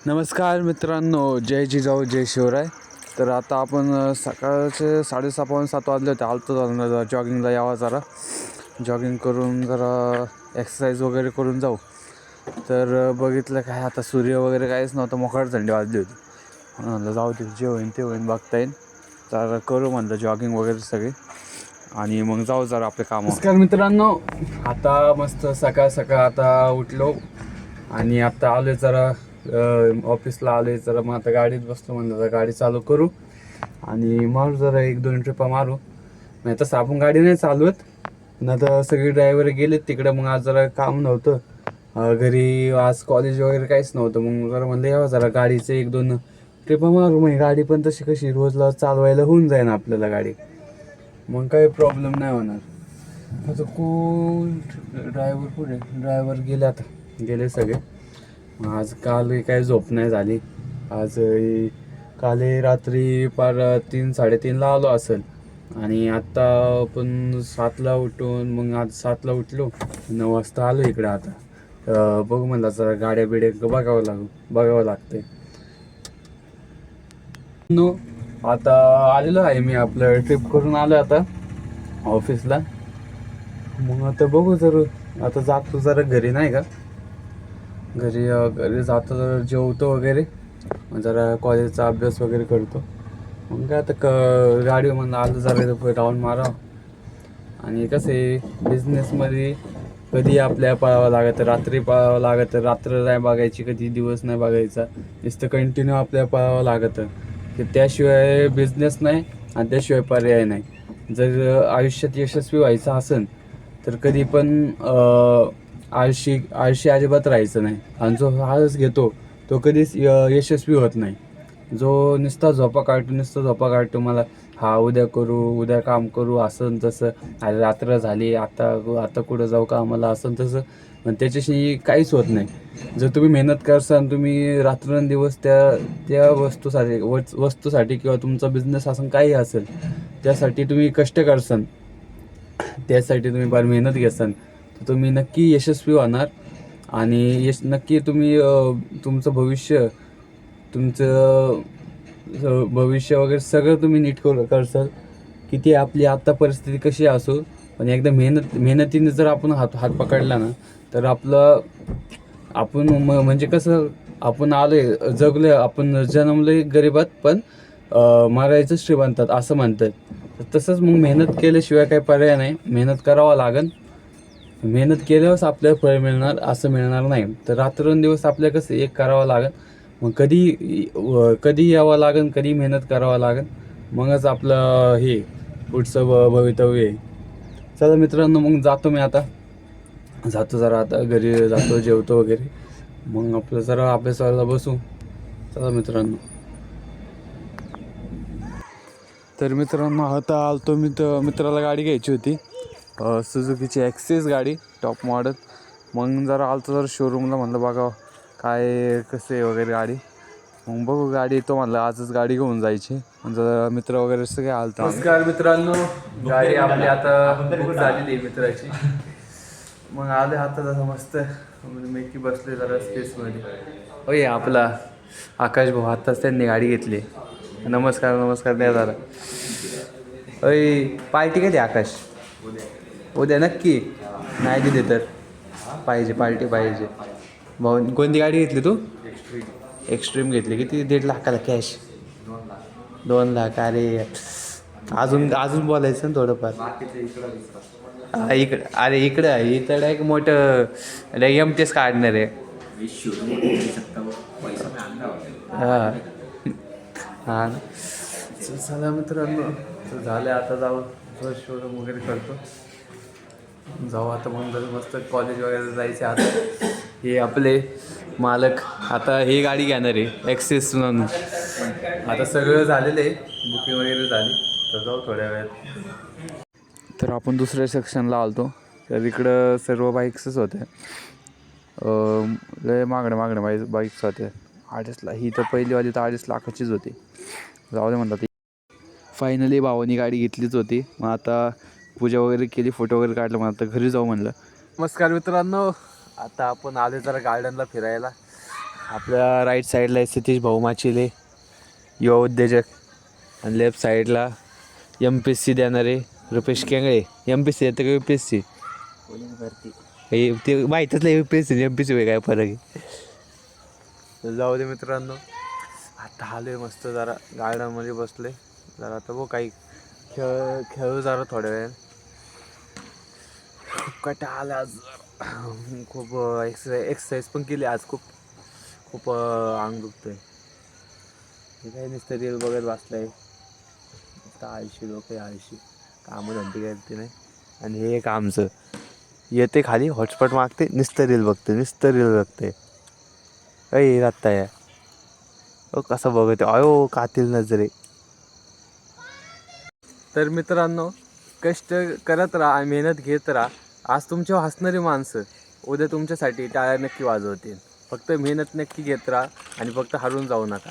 नमस्कार मित्रांनो, जय जिजाऊ जय शिवराय. तर आता आपण सकाळचे 6:30-7 वाजले होते. आलतो जरा जॉगिंगला यावं, जरा जॉगिंग करून जरा एक्सरसाइज वगैरे करून जाऊ. तर बघितलं काय, आता सूर्य वगैरे काहीच नव्हतं, मोकाट थंडी वाजली होती. म्हणलं जाऊ दे, जे होईन ते होईन, बघता येईल. तर करू म्हणलं जॉगिंग वगैरे सगळे आणि मग जाऊ जरा आपले कामं. नमस्कार मित्रांनो, आता मस्त सकाळ सकाळ आता उठलो आणि आता आलो जरा ऑफिसला आले. जरा मग आता गाडीत बसलो, म्हणलं जरा गाडी चालू करू आणि मारू जरा 1-2 ट्रिपा मारू. नाही तसं आपण गाडी नाही चालवत, पण आता सगळे ड्रायव्हर गेलेत तिकडे. मग आज जरा काम नव्हतं घरी, आज कॉलेज वगैरे काहीच नव्हतं. मग जरा म्हणलं यावं जरा गाडीचं 1-2 ट्रिपा मारू. मग गाडी पण तशी कशी रोजला चालवायला होऊन जाईल आपल्याला गाडी, मग काही प्रॉब्लेम नाही होणार. आता कोण ड्रायव्हर पुढे, ड्रायव्हर गेले, आता गेले सगळे. आज काल काही झोप नाही झाली. आज काल रात्री पार 3-3:30ला आलो असेल आणि आत्ता पण 7ला उठून, मग आज 7ला उठलो, 9 वाजता आलो इकडे. आता बघू म्हणलं जरा गाड्या बिड्या बघावं लागते. आता आलेलो आहे मी, आपलं ट्रिप करून आलो आता ऑफिसला. मग आता बघू आता जातो जरा घरी, नाही का, घरी जातो, जरा जेवतो वगैरे, जरा कॉलेजचा अभ्यास वगैरे करतो. मग काय आता गाडी म्हणून आलं जरा राऊंड मारावं. आणि कसं आहे, बिझनेसमध्ये कधी आपल्या पळावं लागतं, रात्री पळावं लागतं, रात्र नाही बघायची, कधी दिवस नाही बघायचा, नुसतं कंटिन्यू आपल्या पळावं लागतं. की त्याशिवाय बिझनेस नाही आणि त्याशिवाय पर्याय नाही. जर आयुष्यात यशस्वी व्हायचं असेल तर कधी पण आळशी अजिबात राहायचं नाही. आणि जो आळस घेतो तो कधीच यशस्वी होत नाही. जो नुसता झोपा काढतो, मला हा उद्या करू, उद्या काम करू, असं तसं, अरे रात्र झाली, आता कुठं जाऊ का, मला असं तसं, पण त्याच्याशी काहीच होत नाही. जर तुम्ही मेहनत करसाल, तुम्ही रात्रंदिवस त्या वस्तूसाठी किंवा तुमचा बिझनेस असेल, काही असेल, त्यासाठी तुम्ही कष्ट करसाल, त्यासाठी तुम्ही फार मेहनत घेसाल, तर तुम्ही नक्की यशस्वी होणार. आणि नक्की तुम्ही तुमचं भविष्य वगैरे सगळं तुम्ही नीट करसाल. किती आपली आत्ता परिस्थिती कशी असो, पण एकदा मेहनतीने जर आपण हात पकडला ना, तर आपण म्हणजे कसं, आपण जगलोय, आपण जन्मलोय गरिबात, पण मारायचं श्रीमंतात असं म्हणतात. तसंच मग मेहनत केल्याशिवाय काही पर्याय नाही, मेहनत करावं लागेल. मेहनत केल्यावरच आपल्याला फळ मिळणार, असं मिळणार नाही. तर रात्रंदिवस आपल्याला कसं एक करावं लागेल, मग कधी यावं लागेल, कधी मेहनत करावं लागेल, मगच आपलं हे पुढचं भवितव्य आहे. चला मित्रांनो, मग जातो मी आता, जरा आता घरी जातो, जेवतो वगैरे, मग आपलं जरा अभ्यासाला बसू. चला मित्रांनो. तर मित्रांनो, आता आलतो मी, तर मित्राला गाडी घ्यायची होती, सुझुकीची ॲक्सेस गाडी, टॉप मॉडेल. मग जरा आलतो जरा शोरूमला, म्हणलं बघा काय कसं आहे वगैरे गाडी. मग बघू गाडी, तो म्हणला आजच गाडी घेऊन जायची. जरा मित्र वगैरे सगळे आलतो. नमस्कार मित्रांनो, गाडी आपली आता बुक झालेली आहे मित्राची. मग आले आता जरा मस्त मेकी बसले जरा स्पेसमध्ये. होय, आपला आकाश भाऊ आत्ताच त्यांनी गाडी घेतली. नमस्कार द्या जरा. अय, पार्टी कधी आकाश? उद्या नक्की. नाही दिली तर पाहिजे, पार्टी पाहिजे. भाऊ कोणती गाडी घेतली तू? एक्स्ट्रीम घेतली. किती? 1.5 लाखाला कॅश? 2 लाख. अरे अजून बोलायचं ना थोडंफार. इकडं एक मोठं MTS काढणार आहे. हां चला मित्रांनो, झालं आता जाऊ शोरूम वगैरे करतो, जाऊ आता. मग मस्त कॉलेज वगैरे जायचे. आता हे आपले मालक आता हे गाडी घेणार आहे ॲक्सेस म्हणून. आता सगळं झालेलं आहे, बुकिंग वगैरे झाली, तर जाऊ थोड्या वेळात. तर आपण दुसऱ्या सेक्शनला आलतो, तर इकडं सर्व बाईक्सच होत्या. लय मागणे बाईक्स होत्या. 2.5 ही तर पहिलीवाली तर 2.5 लाखाचीच होती. जाऊ दे म्हणतात. फायनली भावानी गाडी घेतलीच होती. मग आता पूजा वगैरे केली, फोटो वगैरे काढलं, मग आता घरी जाऊ म्हणलं. नमस्कार मित्रांनो, आता आपण आले जरा गार्डनला फिरायला. आपल्या राईट साईडला आहे सतीश भाऊ माचिले, युवा उद्योजक. आणि लेफ्ट साईडला MPSC देणारे रुपेश केंगळे. MPSC येतं का UPSC? पोलीस भरती. हे ते माहीतच नाही UPSC MPSC काय फरक आहे. तर जाऊ दे मित्रांनो, आता आलोय मस्त जरा गार्डनमध्ये बसले जरा. आता बघ काही खेळू जरा थोड्या वेळ. खूप कंटाळा आला आज. खूप एक्सरसाइज पण केली आज. खूप अंग दुखतंय. हे काही नुसतं रील बघत बसलंय. आळशी लोक आळशी, कामं धंदे करते नाही. आणि हे एक आमचं येते खाली हॉटस्पॉट मागते, नुसतं रील बघते. अय रात्ता या कसं बघते अयो कातील नजरे. तर मित्रांनो, कष्ट करत राहा, मेहनत घेत राहा. आज तुमच्यावर हसणारी माणसं उद्या तुमच्यासाठी टाळ्या नक्की वाजवतील. फक्त मेहनत नक्की घेत राहा आणि फक्त हरून जाऊ नका.